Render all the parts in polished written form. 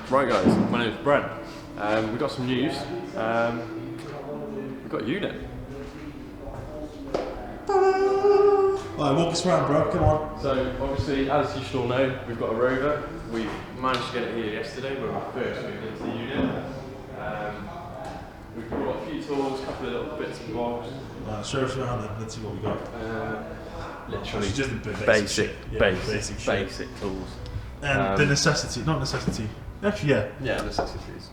Right guys, my name is Brent. We've got some news. We've got a unit. Alright, walk us around, bro, come on. So obviously, as you should all know, we've got a Rover. We've managed to get it here yesterday when we first moved into the unit. We've brought a few tools, a couple of little bits and bobs. Show us around and let's see what we got. Literally just the basic tools. And the necessity, not necessity. Actually, yeah. Yeah, necessities.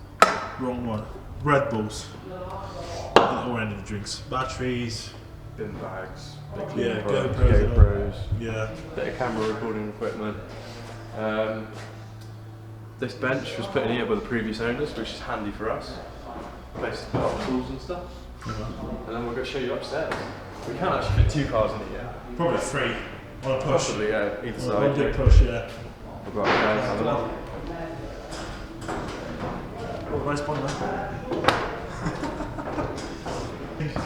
Wrong one. Red Bulls. Or any of the drinks. Batteries. Bin bags. Yeah, GoPros. Yeah. Bit of camera recording equipment. This bench was put in here by the previous owners, which is handy for us. Place to put our tools and stuff. And then we're going to show you upstairs. We can't actually fit 2 cars in here. Probably 3. On a push. Possibly, yeah, either side. One big push, yeah. We've got guys have a look. Oh, nice one, man.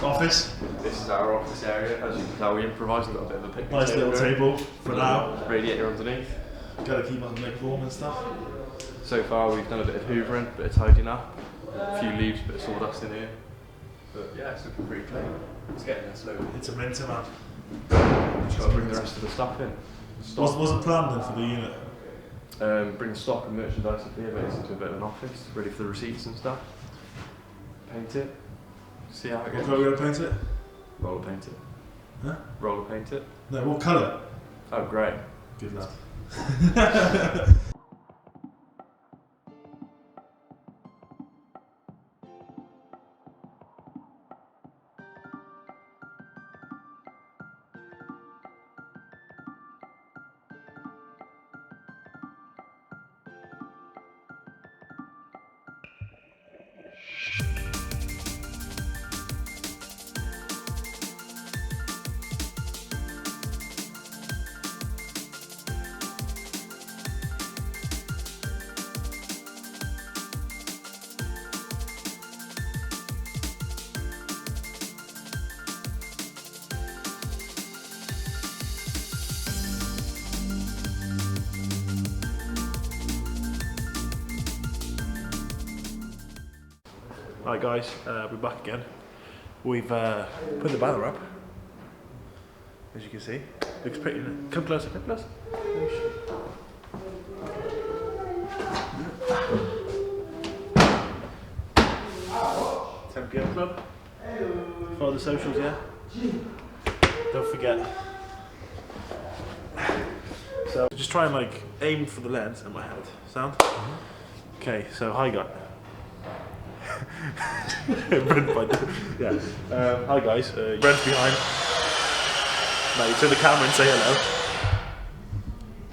Office. This is our office area. As you can tell, we improvised. We've got a bit of a picnic Nice little table for now. Radiator underneath. Gotta keep on the leg warm and stuff. So far, we've done a bit of hoovering, a bit of tidying up, a few leaves, a bit of sawdust in here. But yeah, it's looking pretty clean. It's getting there slowly. It's a mint, man. Just got to bring the rest of the stuff in. What's the plan then for the unit? Bring stock and merchandise up here, basically into a bit of an office, ready for the receipts and stuff. Paint it. See how it goes. What colour are we going to paint it? Roller paint it. Huh? Roller paint it. No, what colour? Oh, grey. Good lad. Right guys, we're back again. We've put the banner up, as you can see. Looks pretty. Come closer, come closer. 10PMCLUB. Follow the socials, yeah? Don't forget. So just try and like aim for the lens in my head. Sound? Okay, so hi guys. Yeah. Hi guys, Brent's behind. Now you turn the camera and say hello.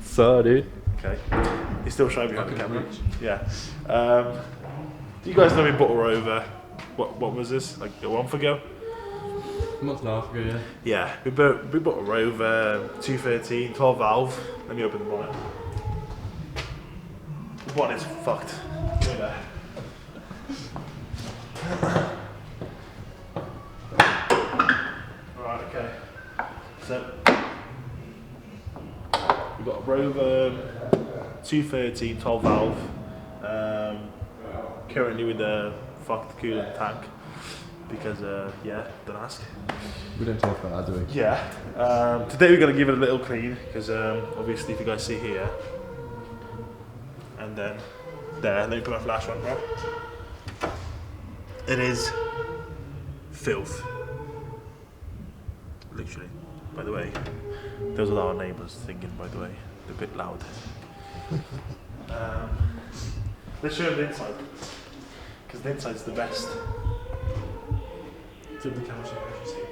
So, dude. Okay. He's still shy behind the camera. Yeah. You guys know we bought a Rover. What was this? Like a month ago? A month and a half ago, yeah. Yeah. We bought a Rover 213 12 valve. Let me open the bonnet. The bonnet's fucked. Give me that. Alright, okay. So we've got a Rover 213 12 valve. Currently with a fucked coolant tank because yeah, don't ask. We don't talk about that, do we? Yeah. Today we're gonna give it a little clean because obviously if you guys see here and then there, let me put my flash on, bro. It is filth. Literally. By the way, those are our neighbours thinking, by the way. They're a bit loud. Let's show them the inside. Because the inside's the best. Flip the camera so you can see.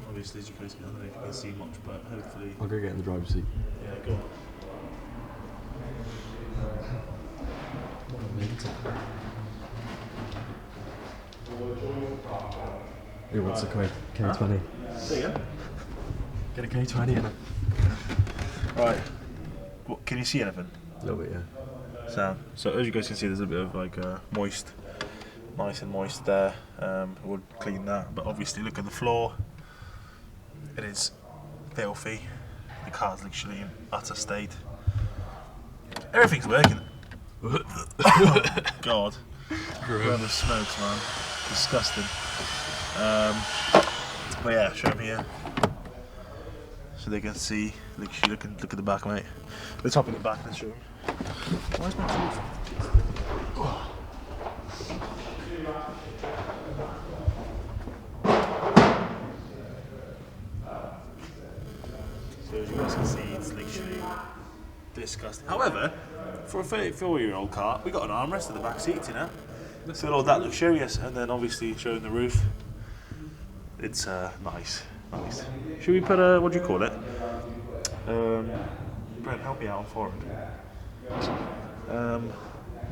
Obviously, as you guys, I don't know if you can see much, but hopefully. I'll go get in the driver's seat. Yeah, go on. Who wants a K20? There you go. Get a K20 in it. Right. What, can you see anything? A little bit, yeah. So as you guys can see, there's a bit of like moist, nice and moist there. We'll clean that, but obviously look at the floor. It is filthy. The car's literally in utter state. Everything's working. God. Whoever smokes, man. Disgusting. But yeah, show them here. So they can see. Look at the back, mate. Let's hop in the back and show them. Where's my tooth? So as you guys can see, it's literally disgusting. However, for a 34-year-old car, we got an armrest at the back seat, you know. So all that luxurious, and then obviously showing the roof. It's nice. Should we put a, what do you call it? Brent, help me out on forward. What are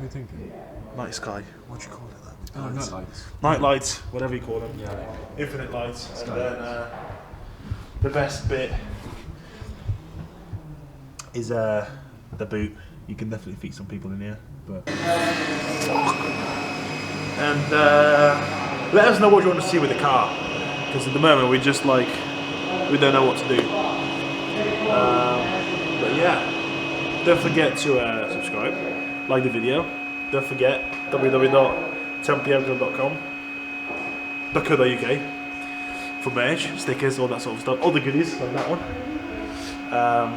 you thinking? Night sky. What do you call it? Oh, night lights. Night lights, whatever you call them. Yeah. Infinite lights. And then the best bit is the boot. You can definitely fit some people in here. But and let us know what you want to see with the car, because at the moment we just like we don't know what to do. But yeah, don't forget to subscribe, like the video. Don't forget www.10PMCLUB.com.co.uk for merch, stickers, all that sort of stuff, all the goodies like that one.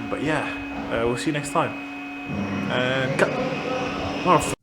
But yeah, we'll see you next time. And cut. Oh,